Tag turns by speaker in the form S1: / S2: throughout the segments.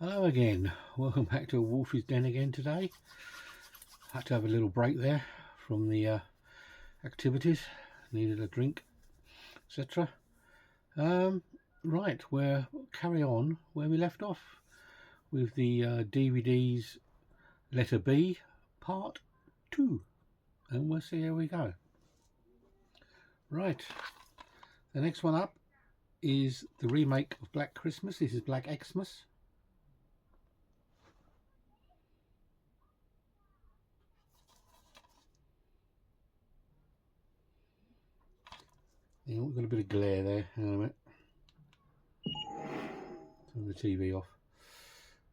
S1: Hello again, welcome back to Wolfie's Den again today. Had to have a little break there from the activities, needed a drink, etc. Right, we'll carry on where we left off with the DVD's Letter B Part 2, and we'll see how we go. Right, the next one up is the remake of Black Christmas. This is Black Xmas. Yeah, we've got a bit of glare there. Hang on a minute. Turn the TV off.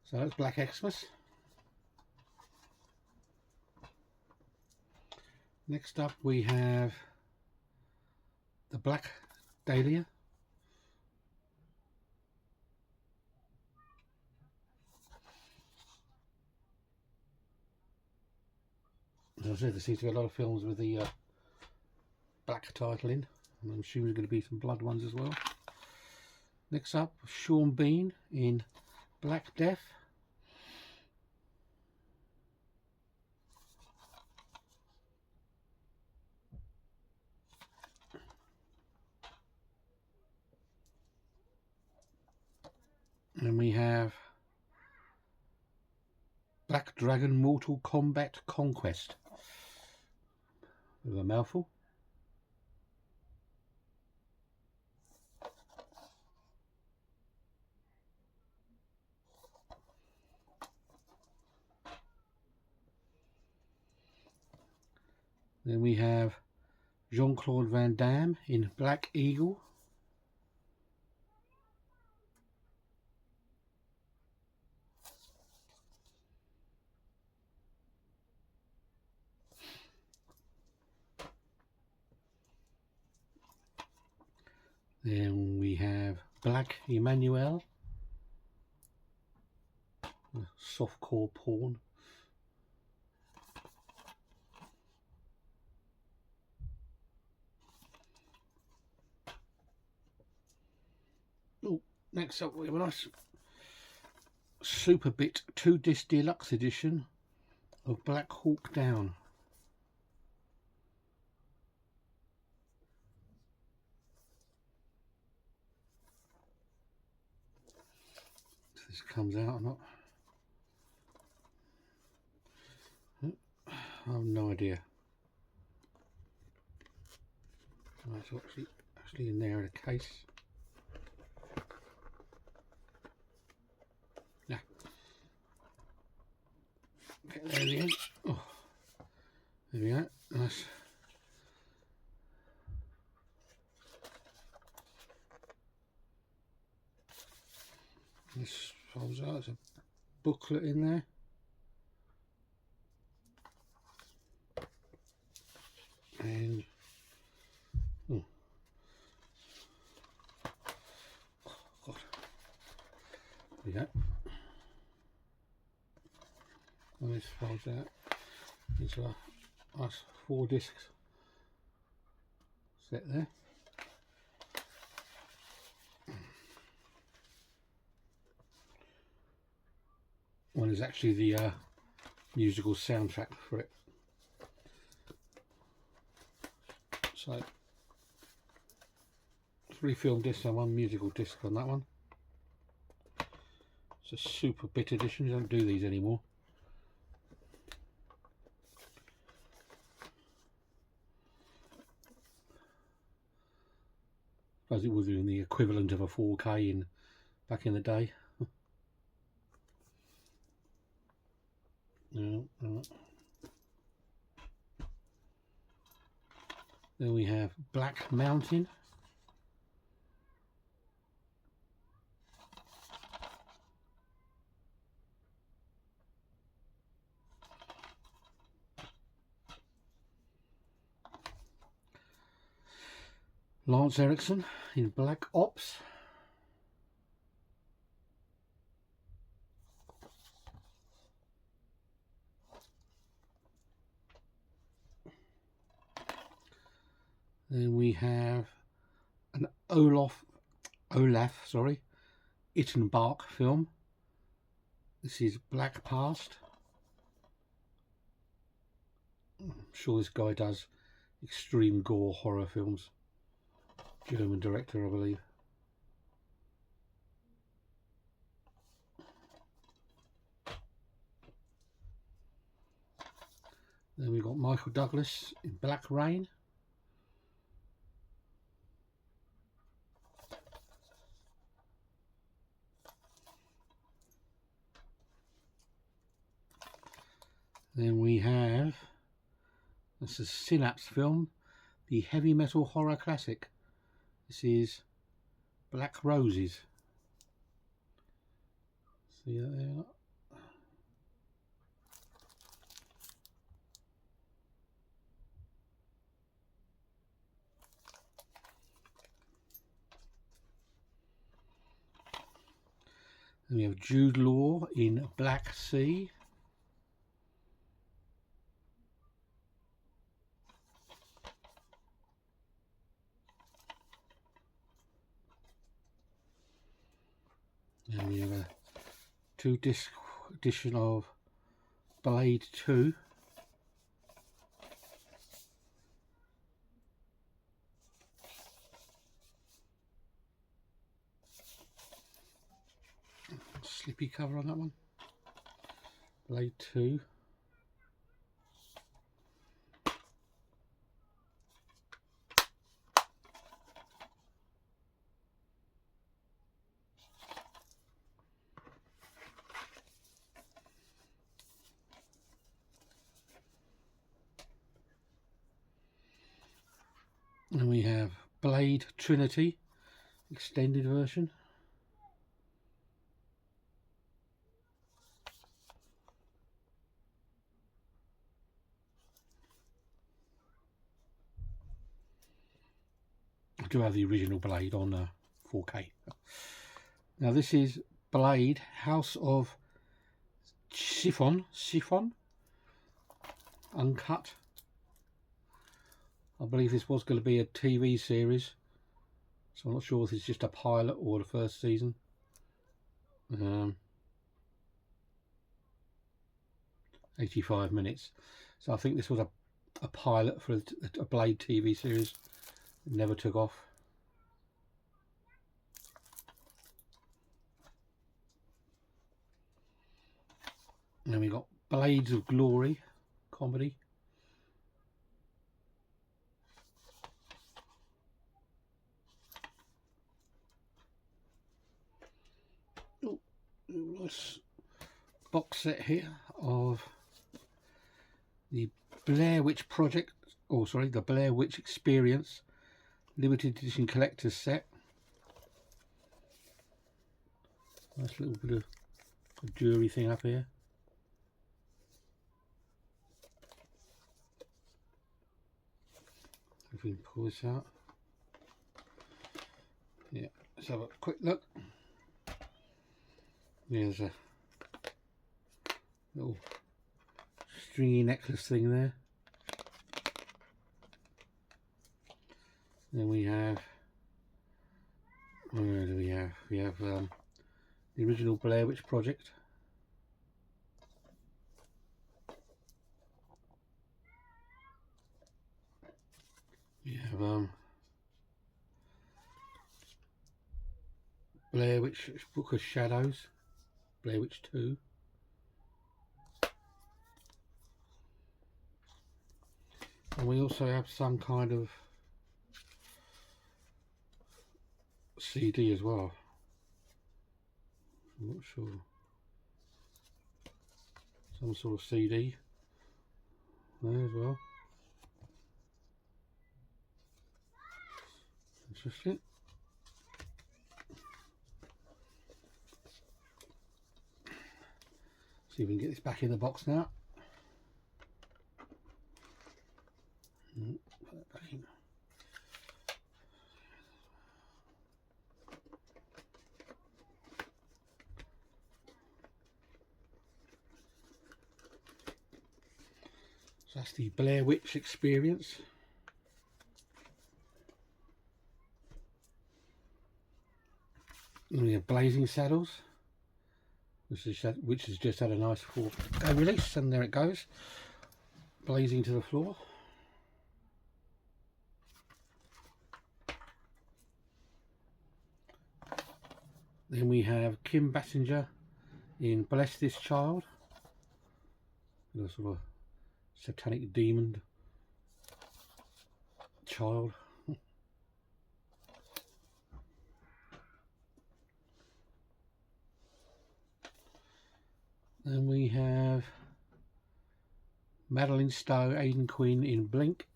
S1: So that's Black Xmas. Next up we have the Black Dahlia. As I said, there seems to be a lot of films with the black title in, and I'm sure there's going to be some blood ones as well. Next up, Sean Bean in Black Death. And we have Black Dragon Mortal Kombat Conquest. With a mouthful. Then we have Jean-Claude Van Damme in Black Eagle. Then we have Black Emmanuel, softcore porn. Oh, next up we have a nice Super Bit 2-disc deluxe edition of Black Hawk Down. If this comes out or not, I have no idea. Oh, it's actually in there in a case. Yeah. Okay, there we go. Oh, there we go. Nice. This folds out. There's a booklet in there. And oh God, there we go. And this folds out into a nice 4 discs set there. One is actually the musical soundtrack for it. So 3 film discs and 1 musical disc on that one. It's a Super Bit edition. You don't do these anymore. As it was in the equivalent of a 4K back in the day. Then we have Black Mountain. Lance Erickson in Black Ops. Then we have an Olaf Ittenbach film, This is Black Past. I'm sure this guy does extreme gore horror films. German director, I believe. Then we've got Michael Douglas in Black Rain. Then we have, this is Synapse film, the heavy metal horror classic. This is Black Roses. See that there? Then we have Jude Law in Black Sea. And we have a 2-disc edition of Blade 2. Slippy cover on that one. Blade 2. And we have Blade Trinity extended version. I do have the original Blade on 4K. Now this is Blade House of Chiffon, uncut. I believe this was going to be a TV series, so I'm not sure if it's just a pilot or the first season. 85 minutes. So I think this was a pilot for a Blade TV series. It never took off. And then we got Blades of Glory comedy. Oh, nice box set here of the Blair Witch Project, the Blair Witch Experience limited edition collector's set. Nice little bit of a jewelry thing up here. If we can pull this out. Yeah, let's have a quick look. There's a little stringy necklace thing there. Then we have, where do we have? We have the original Blair Witch Project. We have Blair Witch Book of Shadows, Blair Witch 2. And we also have some kind of CD as well. I'm not sure. Some sort of CD there as well. Interesting. See if we can get this back in the box now. Put that back in. So that's the Blair Witch Experience. And we have Blazing Saddles, which has just had a nice 4K release, and there it goes, blazing to the floor. Then we have Kim Basinger in Bless This Child, a sort of satanic demon child. Then we have Madeline Stowe, Aidan Quinn in Blink.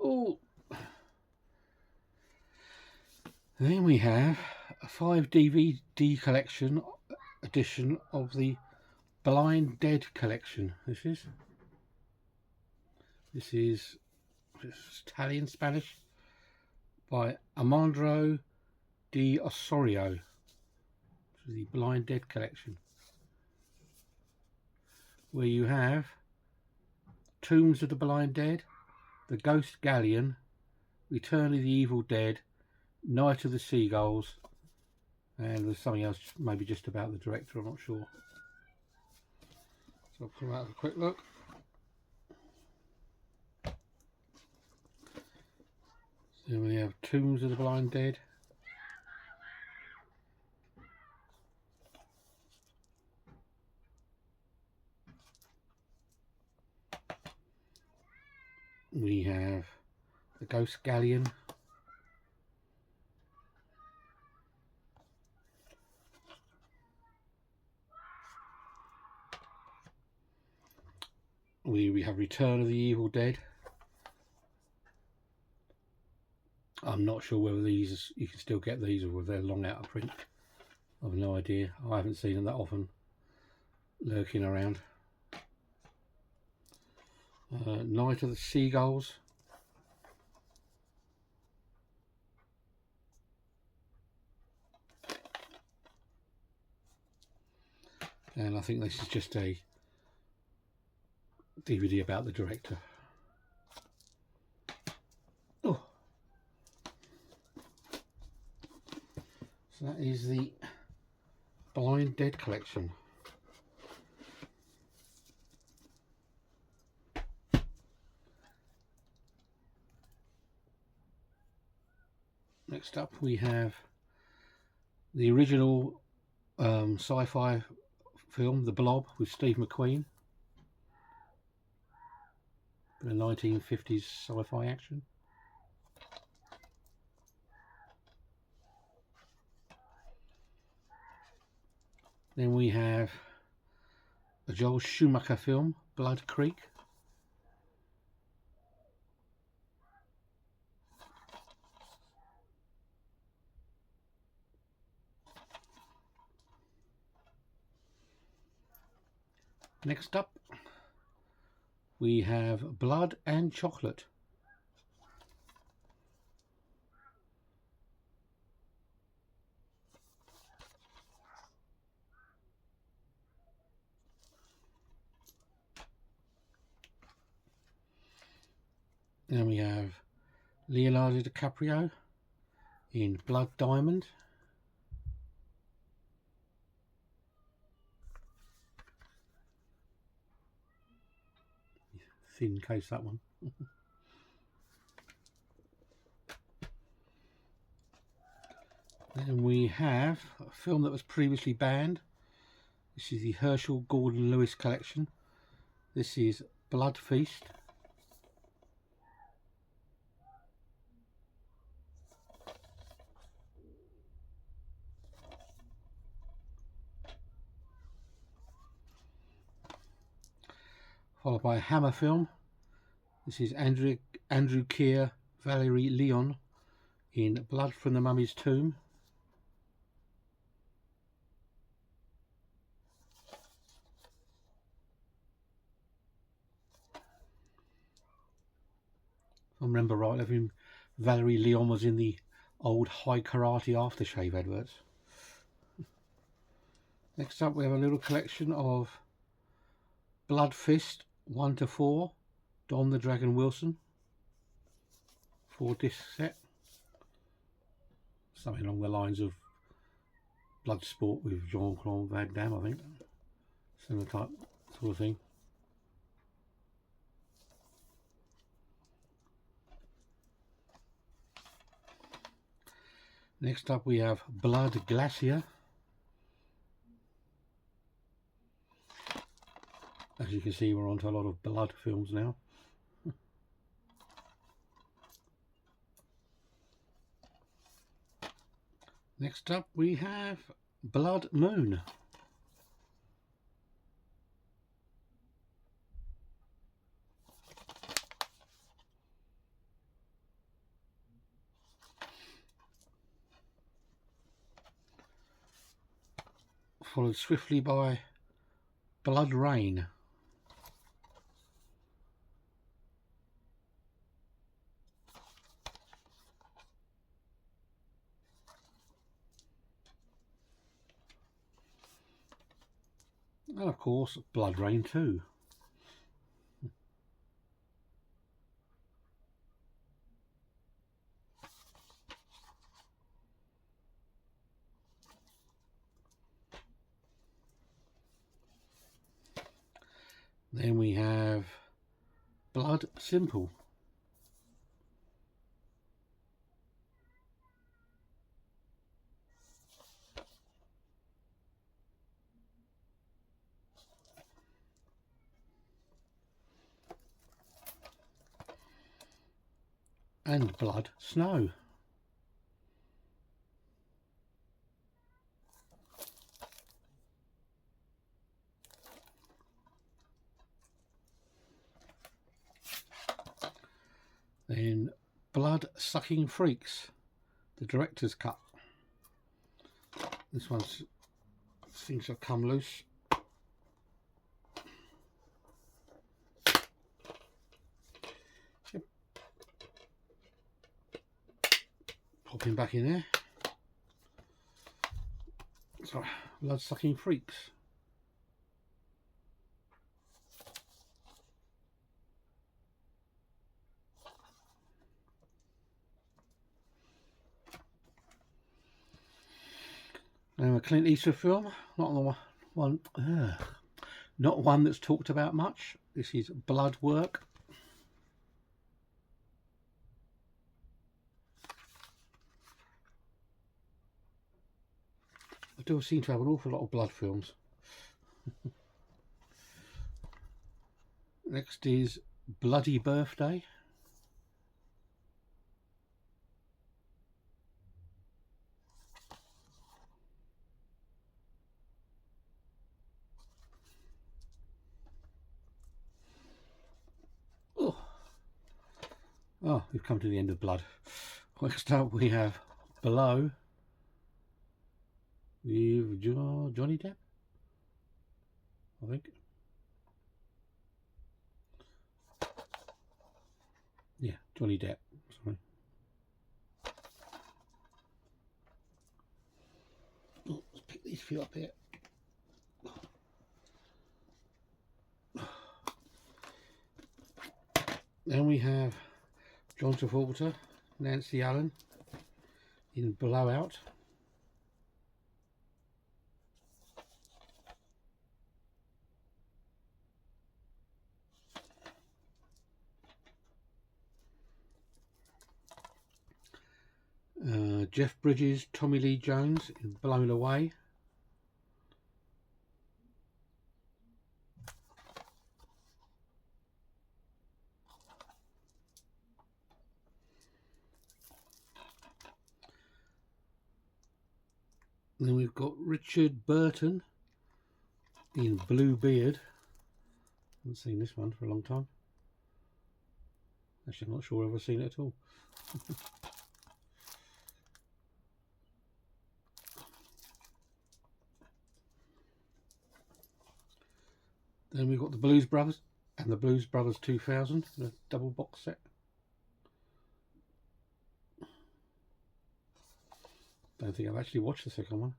S1: Oh, then we have a 5 DVD collection edition of the Blind Dead collection. This is Italian Spanish by Armando de Osorio. This is the Blind Dead collection, where you have Tombs of the Blind Dead, The Ghost Galleon, Return of the Evil Dead, Night of the Seagulls, and there's something else maybe just about the director, I'm not sure. So I'll pull out a quick look. So we have Tombs of the Blind Dead, we have The Ghost Galleon, we have Return of the Evil Dead. I'm not sure whether these, you can still get these, or whether they're long out of print. I've no idea. I haven't seen them that often lurking around. Night of the Seagulls. And I think this is just a DVD about the director. Oh, so that is the Blind Dead collection. Next up we have the original sci-fi film The Blob with Steve McQueen, the 1950s sci-fi action. Then we have a Joel Schumacher film, Blood Creek. Next up we have Blood and Chocolate. Then we have Leonardo DiCaprio in Blood Diamond. Thin case, that one. Then we have a film that was previously banned. This is the Herschel Gordon Lewis collection. This is Blood Feast. Followed by a Hammer film. This is Andrew Keir, Valerie Leon in Blood from the Mummy's Tomb. If I remember right, I think Valerie Leon was in the old High Karate aftershave adverts. Next up we have a little collection of Blood Fist 1 to 4, Don the Dragon Wilson. 4-disc set. Something along the lines of Bloodsport with Jean-Claude Van Damme, I think. Similar type sort of thing. Next up we have Blood Glacier. As you can see, we're onto a lot of blood films now. Next up we have Blood Moon. Followed swiftly by Blood Rain. And of course Blood Rain 2. Then we have Blood Simple. And Blood Snow. Then Blood Sucking Freaks, the director's cut. This one seems to have come loose. Yep. Pop him back in there. Sorry, Blood Sucking Freaks. Now a Clint Eastwood film, not the not one that's talked about much. This is Blood Work. I do seem to have an awful lot of blood films. Next is Bloody Birthday. Oh, we've come to the end of blood. Next up we have Blow with Johnny Depp, I think. Yeah, Johnny Depp, sorry. Oh, let's pick these few up here. Then we have John Travolta, Nancy Allen in Blowout. Jeff Bridges, Tommy Lee Jones in Blown Away. Then we've got Richard Burton in Bluebeard. Haven't seen this one for a long time. Actually, I'm not sure I've ever seen it at all. Then we've got the Blues Brothers and the Blues Brothers 2000, the double box set. Don't think I've actually watched the second one.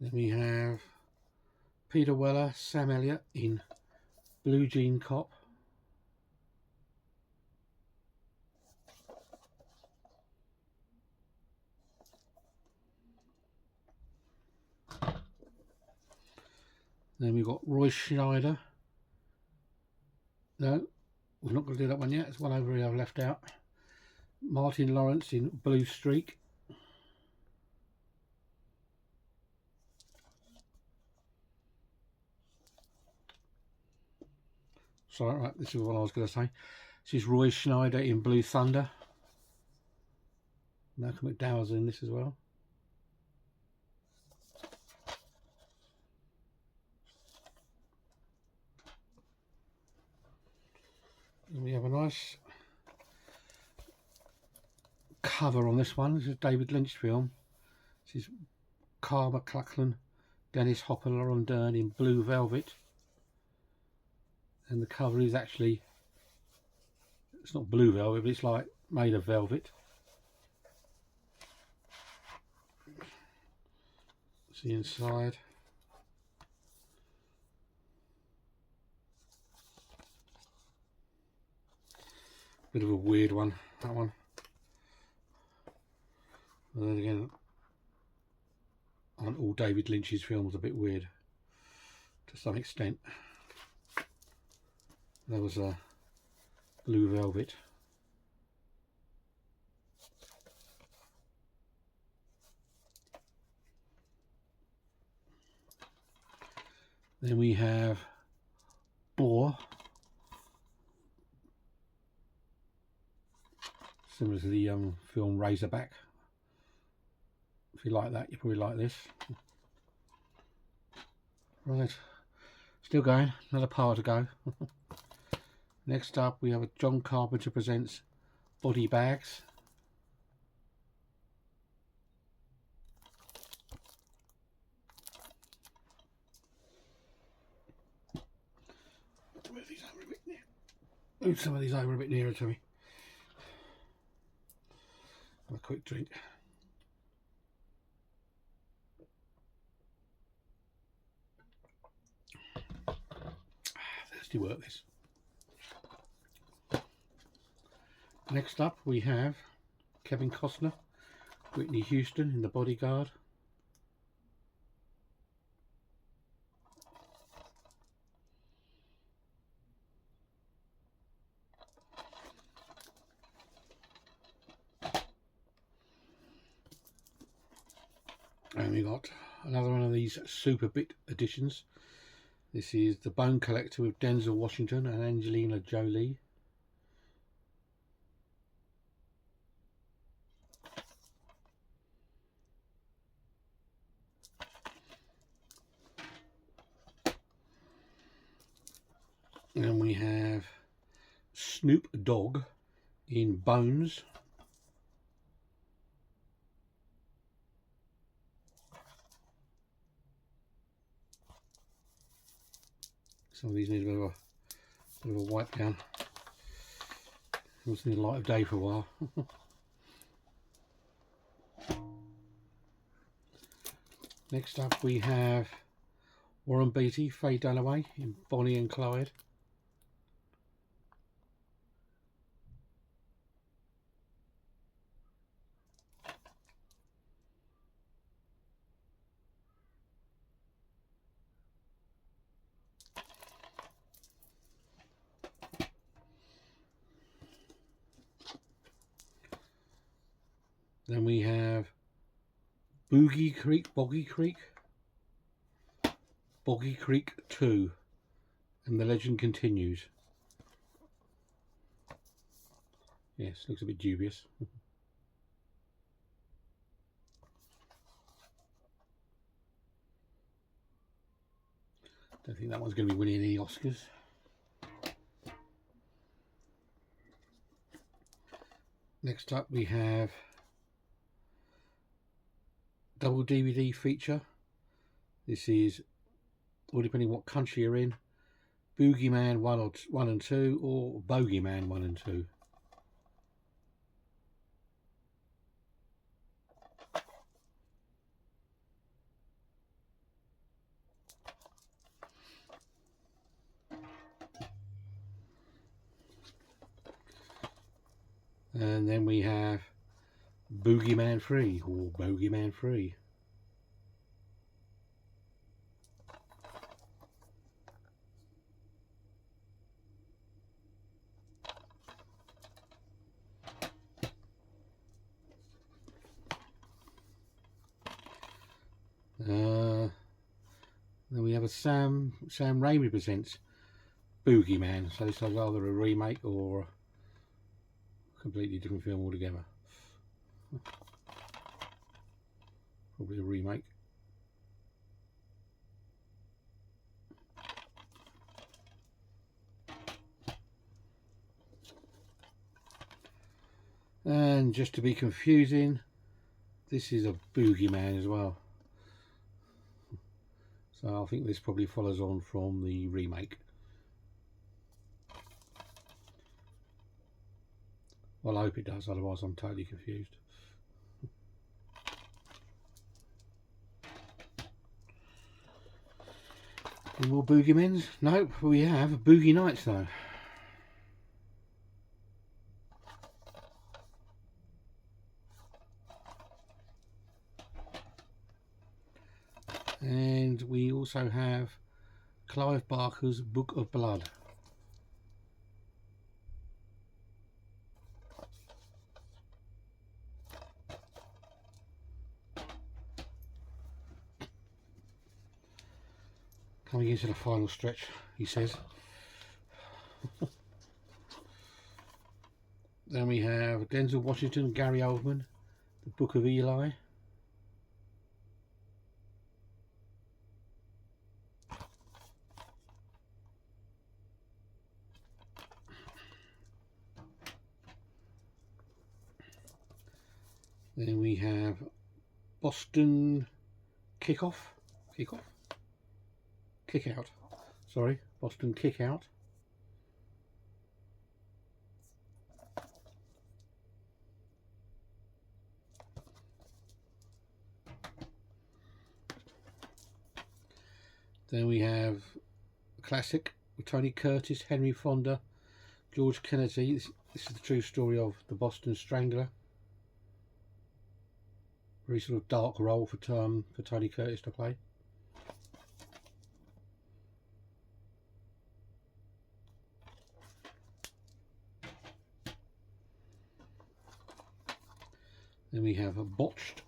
S1: Then we have Peter Weller, Sam Elliott in Blue Jean Cop. Then we've got Roy Schneider. No, we're not going to do that one yet. It's one over here I've left out. Martin Lawrence in Blue Streak. Sorry, right, this is what I was going to say. This is Roy Schneider in Blue Thunder. Malcolm McDowell's in this as well. And we have a nice cover on this one. This is a David Lynch film. This is Carl McLachlan, Dennis Hopper, Laurel Dern in Blue Velvet. And the cover is actually, it's not blue velvet, but it's like made of velvet. See inside. Bit of a weird one, that one. And then again, aren't all David Lynch's films a bit weird to some extent? There was a Blue Velvet. Then we have Boar, similar to the film Razorback. If you like that, you probably like this. Right, still going, another part to go. Next up we have a John Carpenter Presents Body Bags. Move some of these over a bit nearer to me. Have a quick drink. Thirsty work this. Next up we have Kevin Costner, Whitney Houston in The Bodyguard. And we got another one of these Super Bit editions. This is The Bone Collector with Denzel Washington and Angelina Jolie. And we have Snoop Dogg in Bones. Some of these need a bit of a wipe down. It was in the light of day for a while. Next up we have Warren Beatty, Faye Dunaway in Bonnie and Clyde. Then we have Boggy Creek 2, and the legend continues. Yes, looks a bit dubious. Don't think that one's going to be winning any Oscars. Next up we have double DVD feature. This is, all depending what country you're in, Boogeyman 1 and 2 or Bogeyman 1 and 2. And then we have Boogeyman 3 or Bogeyman 3. Then we have a Sam Raimi Presents Boogeyman. So this is either a remake or a completely different film altogether. Probably a remake. And just to be confusing, this is a Boogeyman as well. So I think this probably follows on from the remake. Well, I hope it does, otherwise I'm totally confused. Any more Boogeymans? Nope, we have Boogie Nights though. And we also have Clive Barker's Book of Blood. Coming into the final stretch, he says. Then we have Denzel Washington, Gary Oldman, The Book of Eli. Then we have Boston Kickout. Sorry, Boston Kickout. Then we have a classic with Tony Curtis, Henry Fonda, George Kennedy. This is the true story of the Boston Strangler. Very sort of dark role for Tony Curtis to play. Then we have a Botched.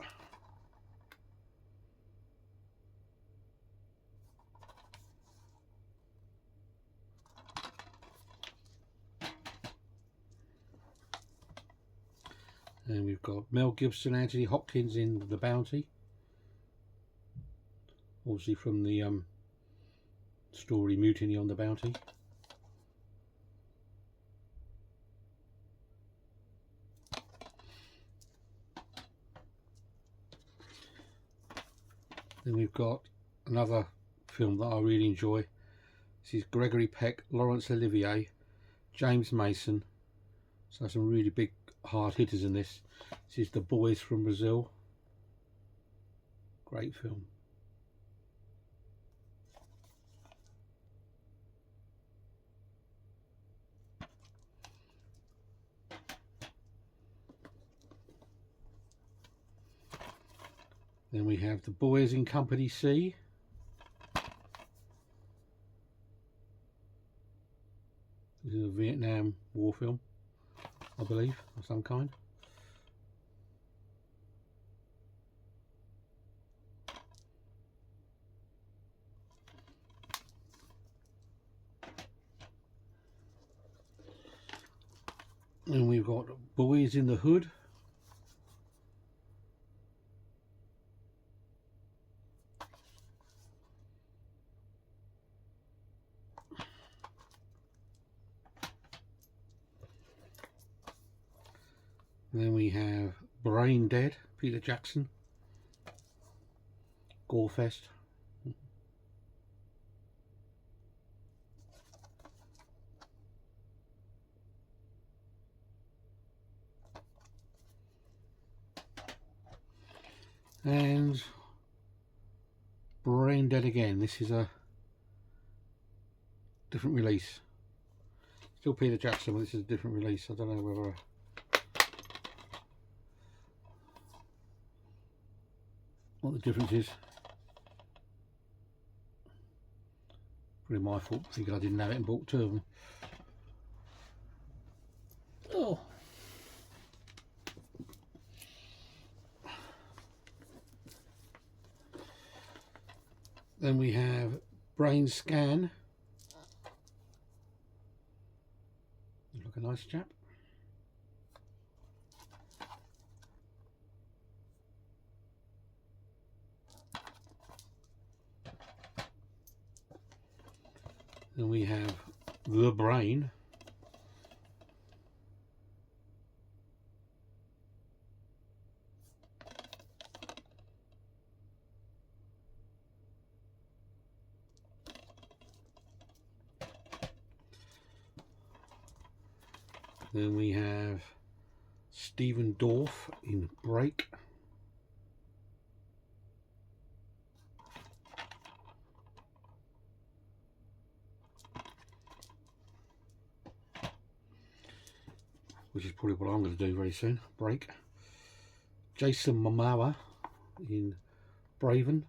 S1: And we've got Mel Gibson, Anthony Hopkins in The Bounty. Obviously from the story Mutiny on the Bounty. Then we've got another film that I really enjoy. This is Gregory Peck, Laurence Olivier, James Mason. So some really big hard hitters in this. This is The Boys from Brazil. Great film. Then we have The Boys in Company C. This is a Vietnam War film, I believe, of some kind. And we've got Boys in the Hood. And then we have Brain Dead, Peter Jackson. Gorefest. And Brain Dead again. This is a different release. Still Peter Jackson, but this is a different release. I don't know whether what the difference is. Pretty my fault because I didn't have it and bought two of them. Oh. Then we have Brain Scan. Look, a nice chap. Then we have The Brain. Then we have Stephen Dorff in Break. Which is probably what I'm going to do very soon. Break. Jason Momoa in Braven.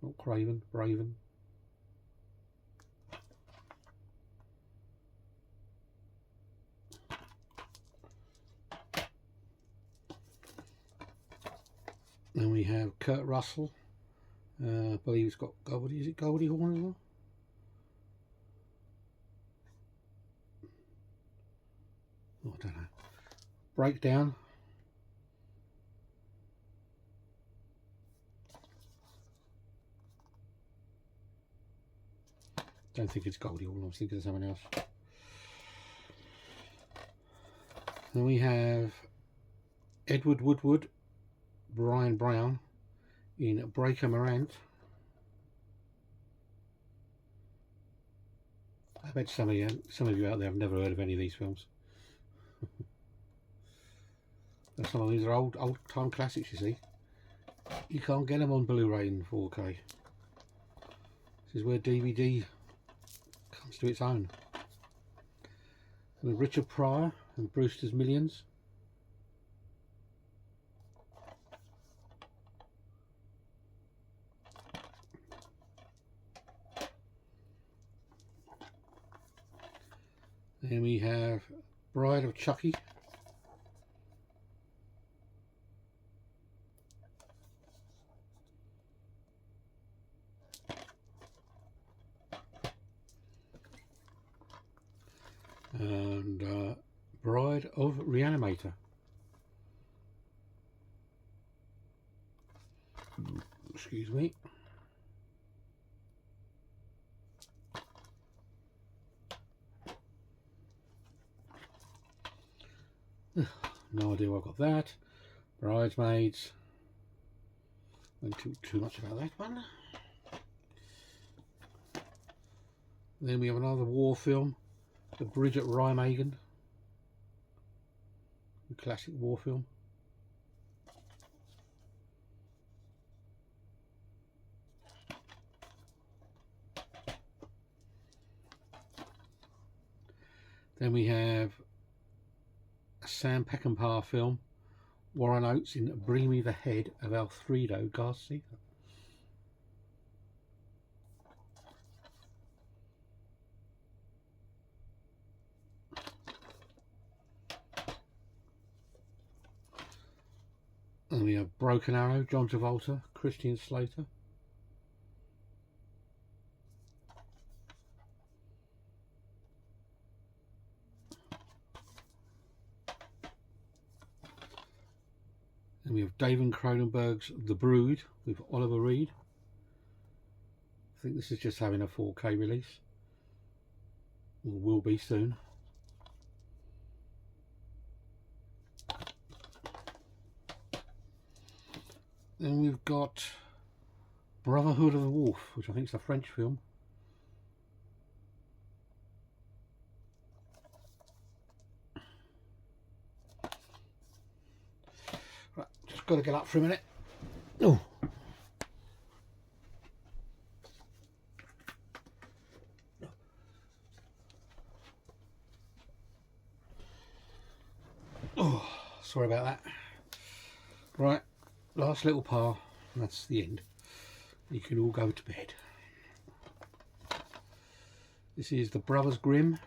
S1: Not Craven, Braven. Then we have Kurt Russell. I believe he's got Goldie. Is it Goldie Hawn as well? Oh, I don't know. Breakdown. Don't think it's Goldie Hawn. I was thinking of someone else. Then we have Edward Woodward, Brian Brown in Breaker Morant. I bet some of you out there have never heard of any of these films. And some of these are old time classics, you see. You can't get them on Blu-ray in 4K. This is where DVD comes to its own. And Richard Pryor and Brewster's Millions. Then we have Bride of Chucky. And Bride of Reanimator. Excuse me. No idea where I got that. Bridesmaids. Won't talk too much about that one. Then we have another war film, The Bridge at Remagen. A classic war film. Then we have a Sam Peckinpah film, Warren Oates in Bring Me the Head of Alfredo Garcia. And we have Broken Arrow, John Travolta, Christian Slater. And we have David Cronenberg's The Brood with Oliver Reed. I think this is just having a 4K release. Or will be soon. Then we've got Brotherhood of the Wolf, which I think is a French film. Right, just got to get up for a minute. Oh. Oh, sorry about that. Right, last little par, that's the end. You can all go to bed. This is the Brothers Grimm.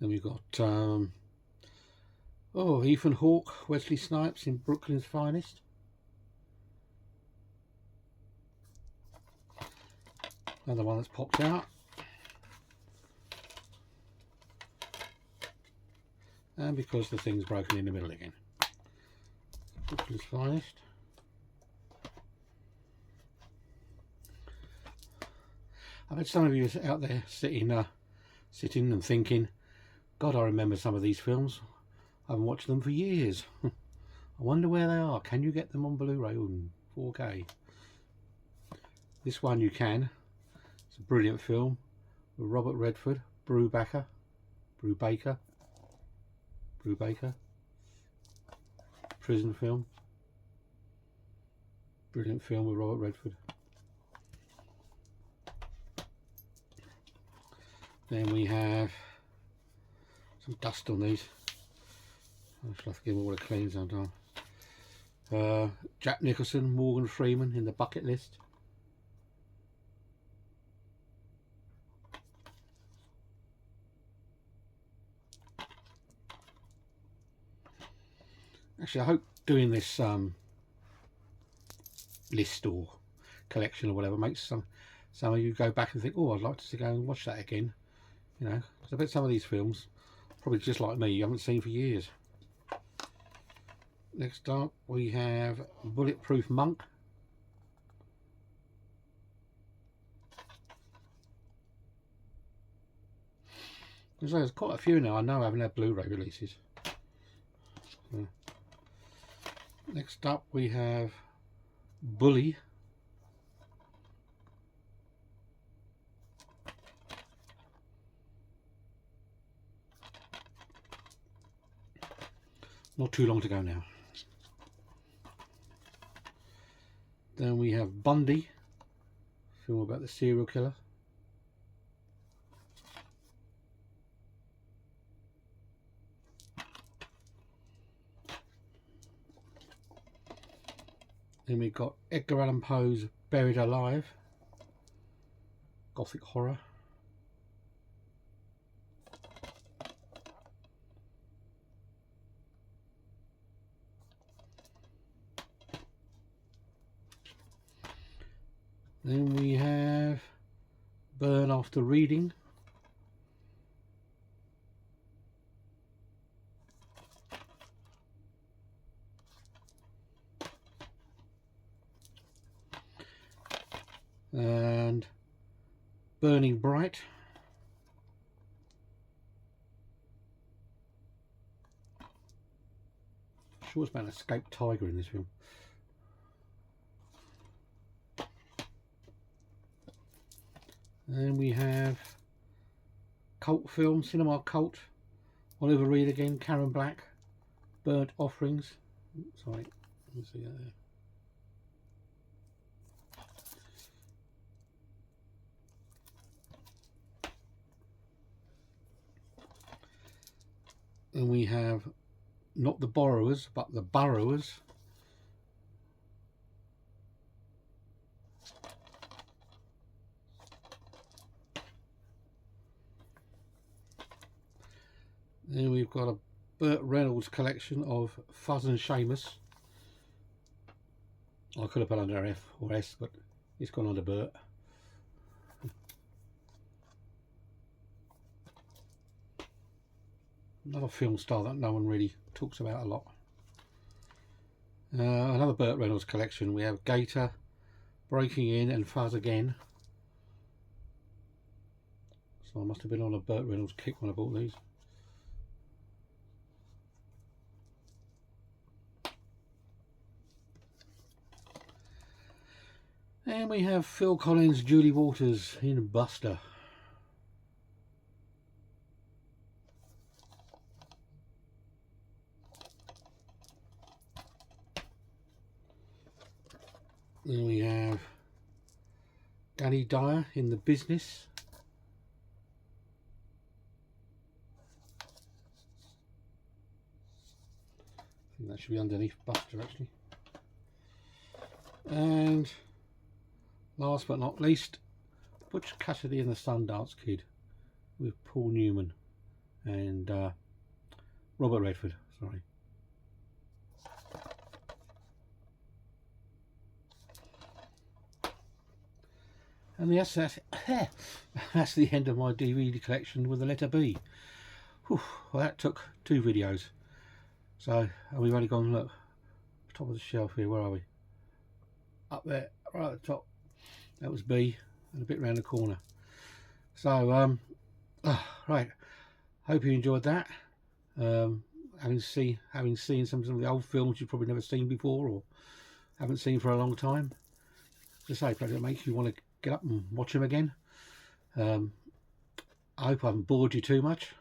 S1: Then we've got Ethan Hawke, Wesley Snipes in Brooklyn's Finest. Another one that's popped out. And because the thing's broken in the middle again. Brooklyn's Finest. I bet some of you out there sitting and thinking, God, I remember some of these films. I haven't watched them for years. I wonder where they are. Can you get them on Blu-ray and 4K? This one you can. It's a brilliant film with Robert Redford, Brubaker. Prison film. Brilliant film with Robert Redford. Then we have some dust on these. I shall have to give them all a clean sometime. Jack Nicholson, Morgan Freeman in The Bucket List. Actually, I hope doing this list or collection or whatever makes some of you go back and think, oh, I'd like to go and watch that again. You know, because I bet some of these films, probably just like me, you haven't seen for years. Next up, we have Bulletproof Monk. There's quite a few now I know haven't had Blu-ray releases. Next up, we have Bully. Not too long to go now. Then we have Bundy, film about the serial killer. Then we've got Edgar Allan Poe's Buried Alive, gothic horror. Then we have Burn After Reading. And Burning Bright. I'm sure it's about an escaped tiger in this film. Then we have cult film, cinema cult. Oliver Reed again, Karen Black, Burnt Offerings. Sorry, let me see that there. And we have not The Borrowers, but The Burrowers. Then we've got a Burt Reynolds collection of Fuzz and Seamus. I could have put under F or S, but it's gone under Burt. Another film star that no one really talks about a lot. Another Burt Reynolds collection. We have Gator, Breaking In, and Fuzz Again. So I must have been on a Burt Reynolds kick when I bought these. And we have Phil Collins, Julie Walters in Buster. Then we have Danny Dyer in The Business. I think that should be underneath Buster actually. And last but not least, Butch Cassidy and the Sundance Kid with Paul Newman and Robert Redford, sorry. And yes, that's the end of my DVD collection with the letter B. Whew, well, that took 2 videos. So, and we've only gone, look, top of the shelf here, where are we? Up there, right at the top. That was B, and a bit round the corner. So, right, hope you enjoyed that. Having seen some of the old films you've probably never seen before or haven't seen for a long time. Just say, it makes you want to get up and watch them again. I hope I haven't bored you too much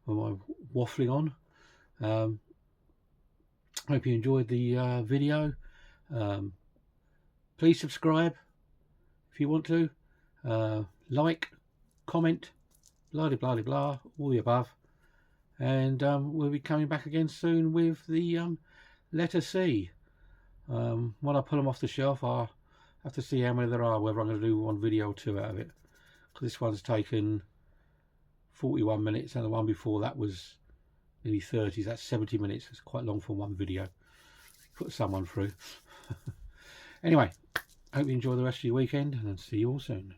S1: with my waffling on. Hope you enjoyed the video. Please subscribe if you want to. Like, comment, blah blah blah blah, all the above. And we'll be coming back again soon with the letter C. When I pull them off the shelf, I'll have to see how many there are, whether I'm going to do 1 video or 2 out of it. Because this one's taken 41 minutes and the one before that was nearly 30. That's 70 minutes. It's quite long for 1 video. Put someone through. Anyway, hope you enjoy the rest of your weekend and I'll see you all soon.